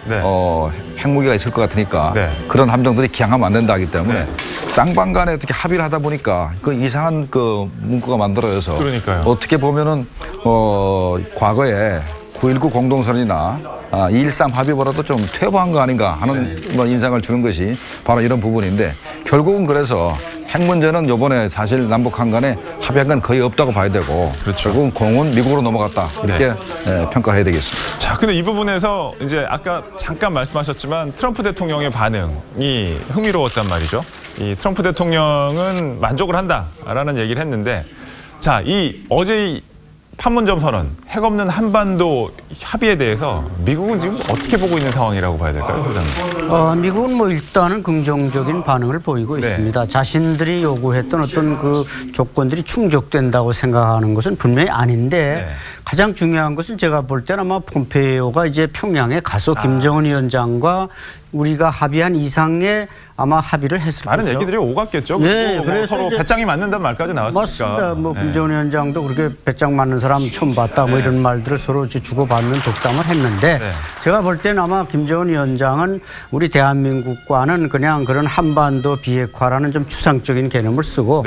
핵무기가 있을 것 같으니까 그런 함정들이 기항하면 안 된다 하기 때문에 쌍방 간에 어떻게 합의를 하다 보니까 그 이상한 그 문구가 만들어져서 어떻게 보면은 과거에 9.19 공동선언이나 2.13 합의보다도 좀 퇴보한 거 아닌가 하는 인상을 주는 것이 바로 이런 부분인데 결국은 그래서 핵 문제는 이번에 사실 남북한 간에 합의한 건 거의 없다고 봐야 되고 결국은 공은 미국으로 넘어갔다 이렇게 평가를 해야 되겠습니다. 자, 근데 이 부분에서 이제 아까 잠깐 말씀하셨지만 트럼프 대통령의 반응이 흥미로웠단 말이죠. 이 트럼프 대통령은 만족을 한다라는 얘기를 했는데 자, 이 어제 판문점 선언, 핵 없는 한반도 합의에 대해서 미국은 지금 어떻게 보고 있는 상황이라고 봐야 될까요, 소장님? 미국은 뭐 일단은 긍정적인 반응을 보이고 있습니다. 자신들이 요구했던 어떤 그 조건들이 충족된다고 생각하는 것은 분명히 아닌데 가장 중요한 것은 제가 볼 때는 아마 폼페이오가 이제 평양에 가서 김정은 위원장과 우리가 합의한 이상의 아마 합의를 했을 거죠. 많은 얘기들이 오갔겠죠. 그래서 서로 배짱이 맞는다는 말까지 나왔으니까. 맞습니다. 뭐 김정은 위원장도 그렇게 배짱 맞는 사람 처음 봤다 뭐 이런 말들을 서로 주고받는 독담을 했는데 제가 볼 때는 아마 김정은 위원장은 우리 대한민국과는 그냥 그런 한반도 비핵화라는 좀 추상적인 개념을 쓰고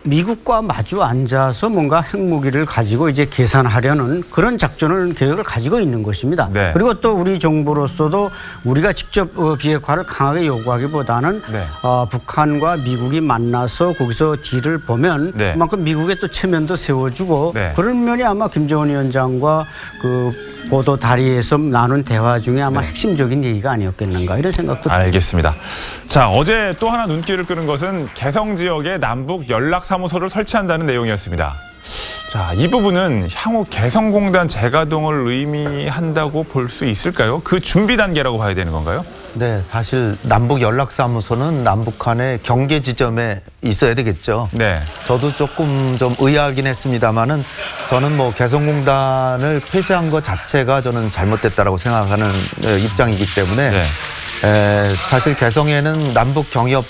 미국과 마주 앉아서 뭔가 핵무기를 가지고 이제 계산하려는 그런 작전을 계획을 가지고 있는 것입니다. 그리고 또 우리 정부로서도 우리 우리가 직접 비핵화를 강하게 요구하기보다는 네. 북한과 미국이 만나서 거기서 딜을 보면 네. 그만큼 미국의 또 체면도 세워주고 네. 그런 면이 아마 김정은 위원장과 그 보도 다리에서 나눈 대화 중에 아마 핵심적인 얘기가 아니었겠는가 이런 생각도 알겠습니다. 자, 어제 또 하나 눈길을 끄는 것은 개성 지역에 남북 연락사무소를 설치한다는 내용이었습니다. 자, 이 부분은 향후 개성공단 재가동을 의미한다고 볼 수 있을까요? 그 준비 단계라고 봐야 되는 건가요? 네, 사실 남북 연락사무소는 남북한의 경계 지점에 있어야 되겠죠. 네. 저도 조금 좀 의아하긴 했습니다만은 저는 뭐 개성공단을 폐쇄한 것 자체가 저는 잘못됐다라고 생각하는 입장이기 때문에 네. 사실 개성에는 남북 경협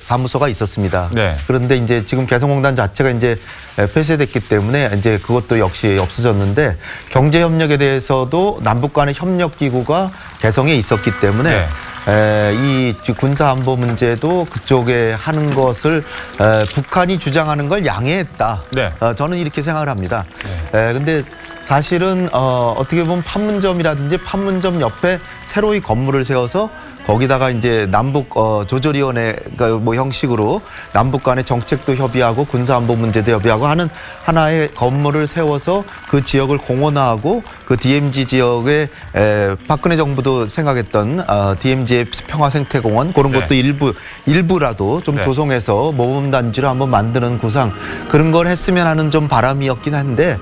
사무소가 있었습니다. 네. 그런데 이제 지금 개성공단 자체가 이제 폐쇄됐기 때문에 이제 그것도 역시 없어졌는데 경제 협력에 대해서도 남북 간의 협력 기구가 개성에 있었기 때문에 이 군사 안보 문제도 그쪽에 하는 것을 북한이 주장하는 걸 양해했다. 네. 저는 이렇게 생각을 합니다. 근데 사실은 어떻게 보면 판문점이라든지 판문점 옆에 새로이 건물을 세워서 거기다가 이제 남북 조절위원회 뭐 형식으로 남북 간의 정책도 협의하고 군사안보 문제도 협의하고 하는 하나의 건물을 세워서 그 지역을 공원화하고 그 DMZ 지역에 박근혜 정부도 생각했던 DMZ의 평화생태공원 그런 것도 일부라도 좀 조성해서 모범단지로 한번 만드는 구상 그런 걸 했으면 하는 좀 바람이었긴 한데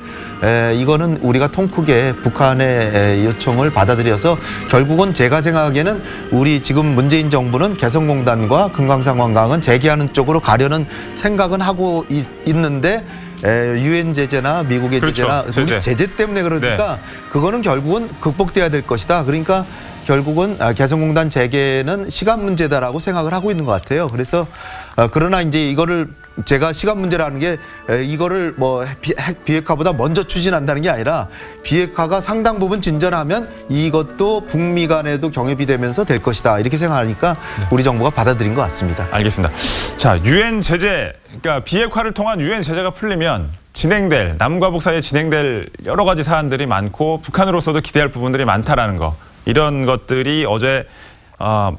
이거는 우리가 통 크게 북한의 요청을 받아들여서 결국은 제가 생각하기에는 우리 지금 문재인 정부는 개성공단과 금강산 관광은 재개하는 쪽으로 가려는 생각은 하고 있는데 유엔 제재나 미국의 제재나 우리 제재 때문에 그러니까 그거는 결국은 극복돼야 될 것이다. 그러니까 결국은 개성공단 재개는 시간 문제다라고 생각을 하고 있는 것 같아요. 그래서 그러나 이제 이거를 제가 시간 문제라는 게 이거를 뭐 비핵화보다 먼저 추진한다는 게 아니라 비핵화가 상당 부분 진전하면 이것도 북미 간에도 경협이 되면서 될 것이다. 이렇게 생각하니까 우리 정부가 받아들인 것 같습니다. 알겠습니다. 자, 유엔 제재, 그러니까 비핵화를 통한 유엔 제재가 풀리면 진행될 남과 북 사이에 진행될 여러 가지 사안들이 많고 북한으로서도 기대할 부분들이 많다라는 거. 이런 것들이 어제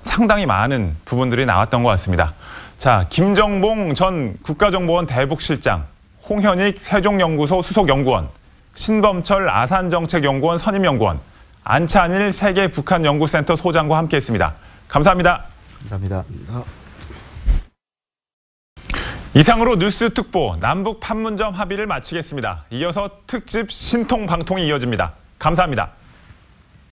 상당히 많은 부분들이 나왔던 것 같습니다. 자, 김정봉 전 국가정보원 대북실장, 홍현익 세종연구소 수석연구원, 신범철 아산정책연구원 선임연구원, 안찬일 세계북한연구센터 소장과 함께했습니다. 감사합니다. 감사합니다. 이상으로 뉴스 특보 남북 판문점 합의를 마치겠습니다. 이어서 특집 신통방통이 이어집니다. 감사합니다.